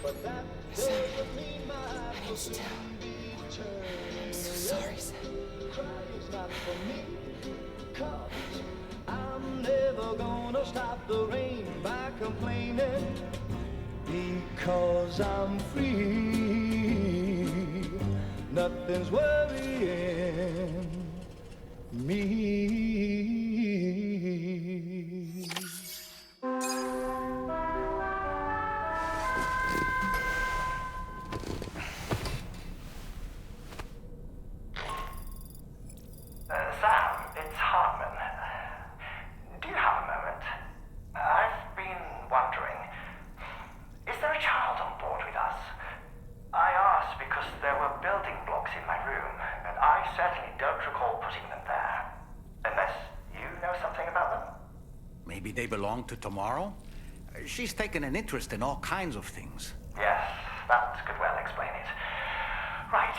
[SPEAKER 16] but that doesn't mean my heart will be turned.
[SPEAKER 2] I'm so sorry, Sam.
[SPEAKER 16] Crying's not for me, 'cause I'm never gonna stop the rain by complaining, because I'm free. Nothing's worrying me.
[SPEAKER 17] Sam, it's Hartman. Do you have a moment? I've been wondering, is there a child on board with us? I asked because there were building blocks in my room, and I certainly don't recall putting them there. Unless you know something about them?
[SPEAKER 8] Maybe they belong to Tomorrow? She's taken an interest in all kinds of things.
[SPEAKER 17] Yes, that could well explain it. Right.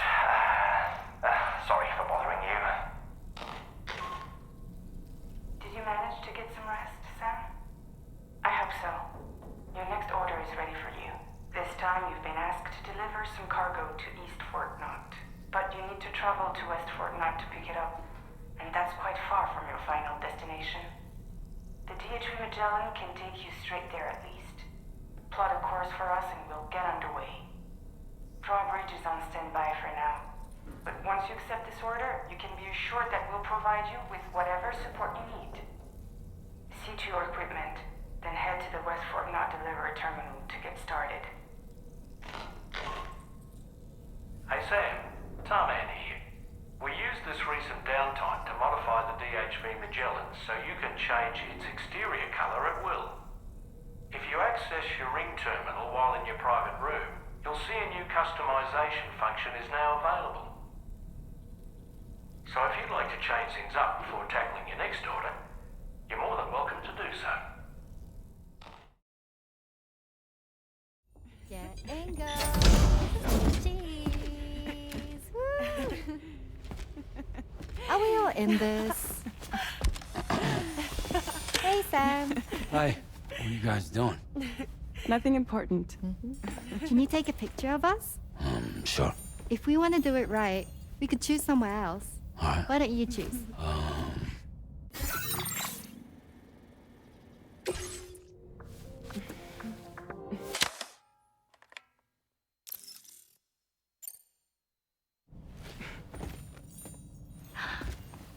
[SPEAKER 17] Sorry for bothering you.
[SPEAKER 2] Did you manage to get some rest, Sam? I hope so. Your next order is ready for you. This time you've been asked to deliver some cargo to East Fort Knott. But you need to travel to West Fort Knott to pick it up. And that's quite far from your final destination. The DHV Magellan can take you straight there at least. Plot a course for us and we'll get underway. Drawbridge is on standby for now. But once you accept this order, you can be assured that we'll provide you with whatever support you need. See to your equipment, then head to the West Fort Knott delivery terminal to get started.
[SPEAKER 3] Hey Sam, Tarman here. We used this recent downtime to modify the DHV Magellan so you can change its exterior colour at will. If you access your ring terminal while in your private room, you'll see a new customisation function is now available. So if you'd like to change things up before tackling your next order, you're more than welcome to do so.
[SPEAKER 12] Yeah, and go. Cheese. Woo. Are we all in this? Hey, Sam.
[SPEAKER 4] Hi. What are you guys doing?
[SPEAKER 2] Nothing important.
[SPEAKER 12] Can you take a picture of us?
[SPEAKER 4] Sure.
[SPEAKER 12] If we want to do it right, we could choose somewhere else.
[SPEAKER 4] All right.
[SPEAKER 12] Why don't you choose?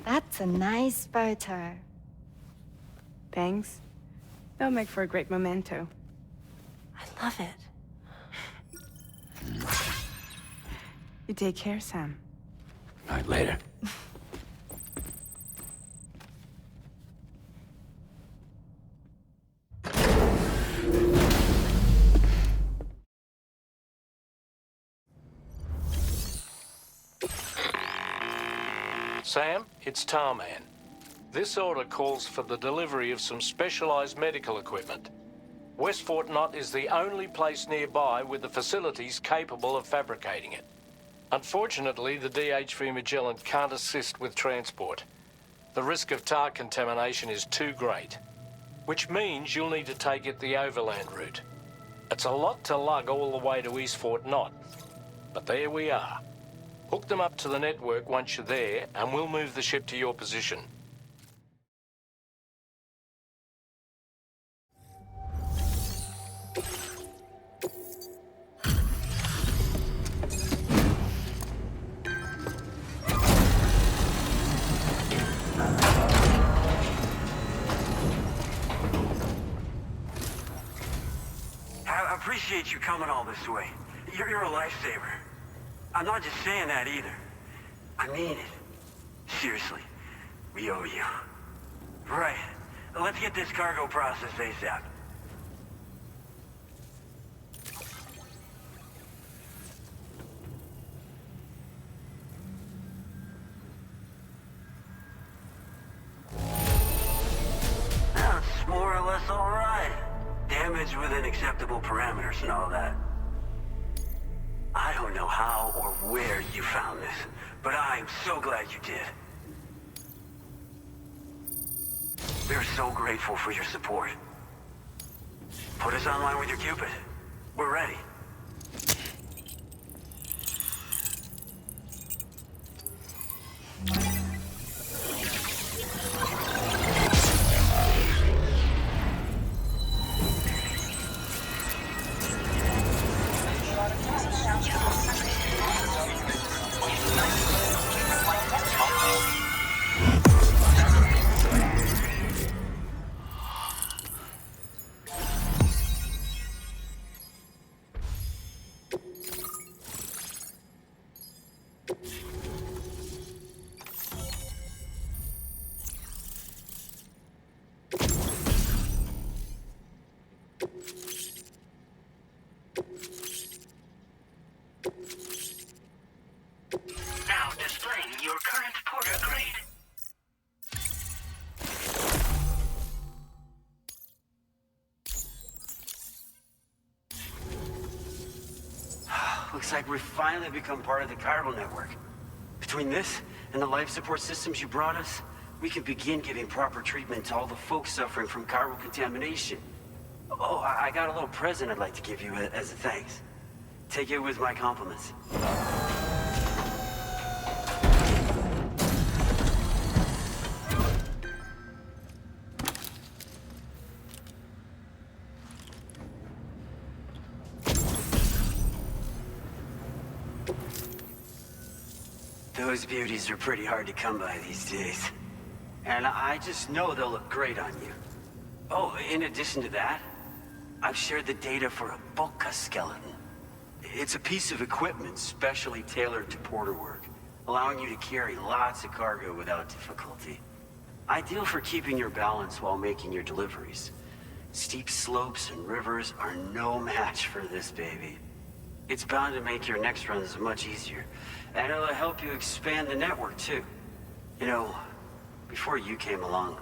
[SPEAKER 12] That's a nice photo.
[SPEAKER 2] Thanks. They'll make for a great memento.
[SPEAKER 11] I love it.
[SPEAKER 2] You take care, Sam.
[SPEAKER 4] All right, later.
[SPEAKER 3] Sam, it's Tarman. This order calls for the delivery of some specialised medical equipment. West Fort Knott is the only place nearby with the facilities capable of fabricating it. Unfortunately, the DHV Magellan can't assist with transport. The risk of tar contamination is too great, which means you'll need to take it the overland route. It's a lot to lug all the way to East Fort Knott, but there we are. Hook them up to the network once you're there, and we'll move the ship to your position.
[SPEAKER 17] I appreciate you coming all this way.
[SPEAKER 4] You're a lifesaver. I'm not just saying that either. I mean it. Seriously, we owe you. Right. Let's get this cargo processed ASAP. That's more or less all right. Damage within acceptable parameters and all that. I don't know how or where you found this, but I'm so glad you did. We're so grateful for your support. Put us online with your Cupid. We're ready.
[SPEAKER 15] Now displaying your current porter grade.
[SPEAKER 4] Looks like we've finally become part of the chiral network. Between this and the life support systems you brought us, we can begin giving proper treatment to all the folks suffering from chiral contamination. Oh, I got a little present I'd like to give you as a thanks. Take it with my compliments. Those beauties are pretty hard to come by these days. And I just know they'll look great on you. Oh, in addition to that, I've shared the data for a Boca skeleton. It's a piece of equipment specially tailored to porter work, allowing you to carry lots of cargo without difficulty. Ideal for keeping your balance while making your deliveries. Steep slopes and rivers are no match for this baby. It's bound to make your next runs much easier, and it'll help you expand the network too. You know, before you came along,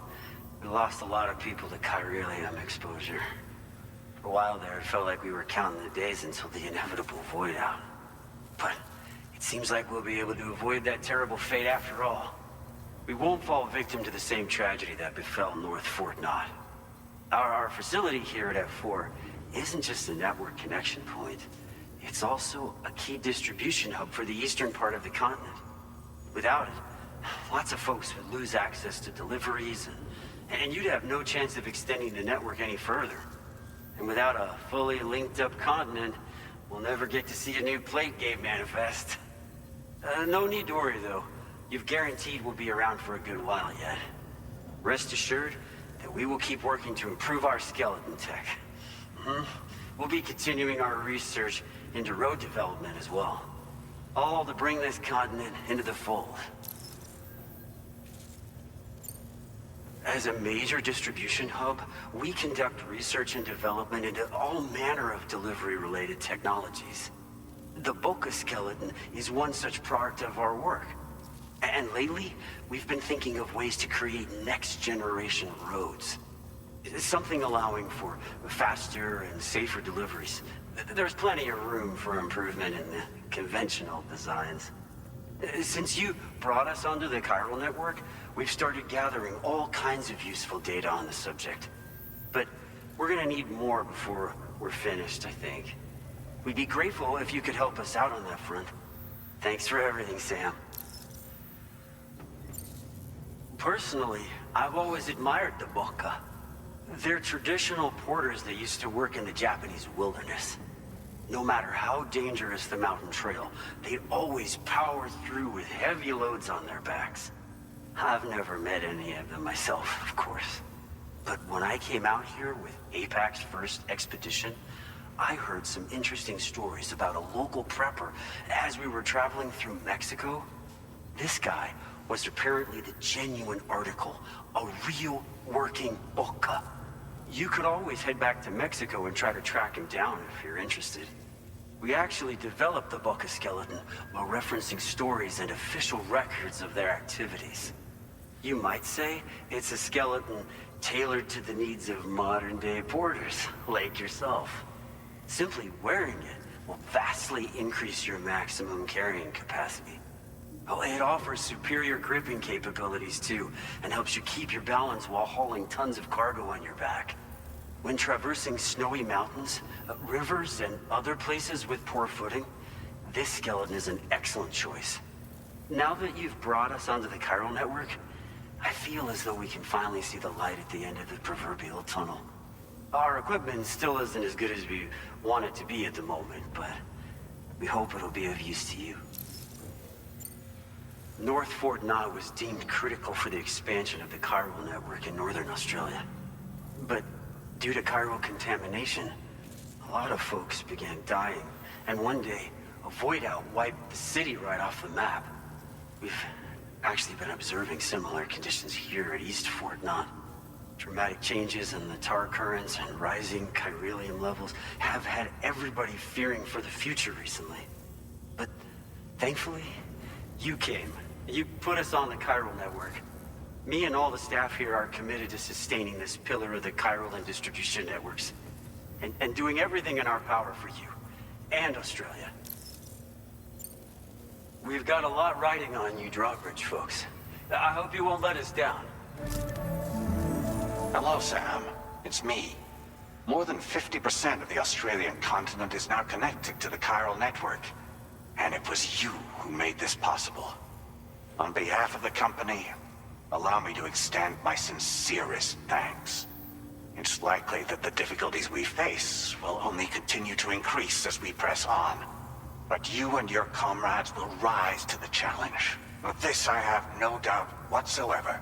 [SPEAKER 4] we lost a lot of people to chiralium exposure. For a while there, it felt like we were counting the days until the inevitable void out. But it seems like we'll be able to avoid that terrible fate after all. We won't fall victim to the same tragedy that befell North Fort Knott. Our facility here at F4 isn't just a network connection point. It's also a key distribution hub for the eastern part of the continent. Without it, lots of folks would lose access to deliveries, and you'd have no chance of extending the network any further. And without a fully linked up continent, we'll never get to see a new plate game manifest. No need to worry though. You've guaranteed we'll be around for a good while yet. Rest assured that we will keep working to improve our skeleton tech. We'll be continuing our research into road development as well. All to bring this continent into the fold. As a major distribution hub, we conduct research and development into all manner of delivery-related technologies. The Boca skeleton is one such product of our work. And lately, we've been thinking of ways to create next-generation roads. Something allowing for faster and safer deliveries. There's plenty of room for improvement in the conventional designs. Since you brought us onto the chiral network, we've started gathering all kinds of useful data on the subject. But we're gonna need more before we're finished, I think. We'd be grateful if you could help us out on that front. Thanks for everything, Sam. Personally, I've always admired the Boca. They're traditional porters that used to work in the Japanese wilderness. No matter how dangerous the mountain trail, they'd always power through with heavy loads on their backs. I've never met any of them myself, of course. But when I came out here with APAC's first expedition, I heard some interesting stories about a local prepper as we were traveling through Mexico. This guy was apparently the genuine article, a real working boca. You could always head back to Mexico and try to track him down if you're interested. We actually developed the boca skeleton while referencing stories and official records of their activities. You might say it's a skeleton tailored to the needs of modern-day porters, like yourself. Simply wearing it will vastly increase your maximum carrying capacity. Oh, it offers superior gripping capabilities too, and helps you keep your balance while hauling tons of cargo on your back. When traversing snowy mountains, rivers, and other places with poor footing, this skeleton is an excellent choice. Now that you've brought us onto the chiral network, I feel as though we can finally see the light at the end of the proverbial tunnel. Our equipment still isn't as good as we want it to be at the moment, but we hope it'll be of use to you. North Fort Knott was deemed critical for the expansion of the chiral network in northern Australia. But due to chiral contamination, a lot of folks began dying, and one day, a void out wiped the city right off the map. We've actually been observing similar conditions here at East Fort Knott. Dramatic changes in the tar currents and rising chiralium levels have had everybody fearing for the future recently. But thankfully, you came. You put us on the chiral network. Me and all the staff here are committed to sustaining this pillar of the chiral and distribution networks. And doing everything in our power for you. And Australia. We've got a lot riding on you drawbridge folks. I hope you won't let us down.
[SPEAKER 5] Hello, Sam. It's me. More than 50% of the Australian continent is now connected to the chiral network. And it was you who made this possible. On behalf of the company, allow me to extend my sincerest thanks. It's likely that the difficulties we face will only continue to increase as we press on. But you and your comrades will rise to the challenge. Of this I have no doubt whatsoever.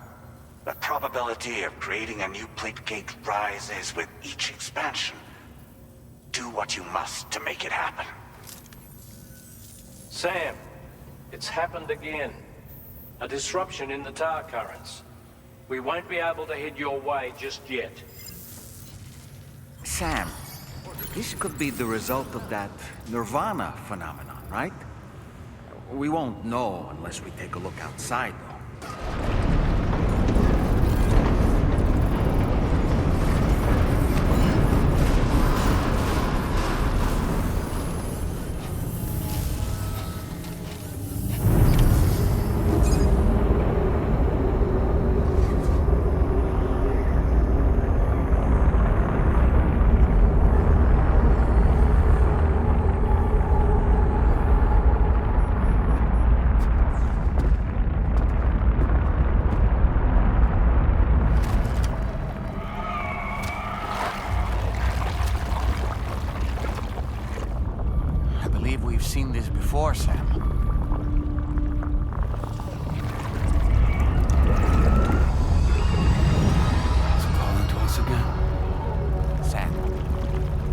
[SPEAKER 5] The probability of creating a new plate gate rises with each expansion. Do what you must to make it happen.
[SPEAKER 3] Sam, it's happened again. A disruption in the tar currents. We won't be able to head your way just yet.
[SPEAKER 8] Sam, this could be the result of that Nirvana phenomenon, right? We won't know unless we take a look outside, though. Seen this before, Sam.
[SPEAKER 1] It's calling to us again.
[SPEAKER 8] Sam,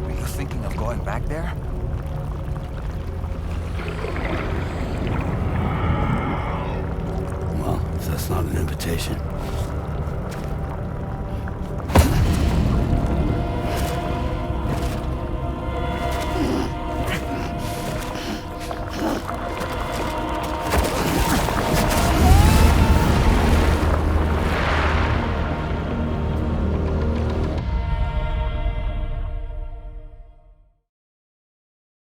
[SPEAKER 8] are you thinking of going back there?
[SPEAKER 1] Well, if that's not an invitation.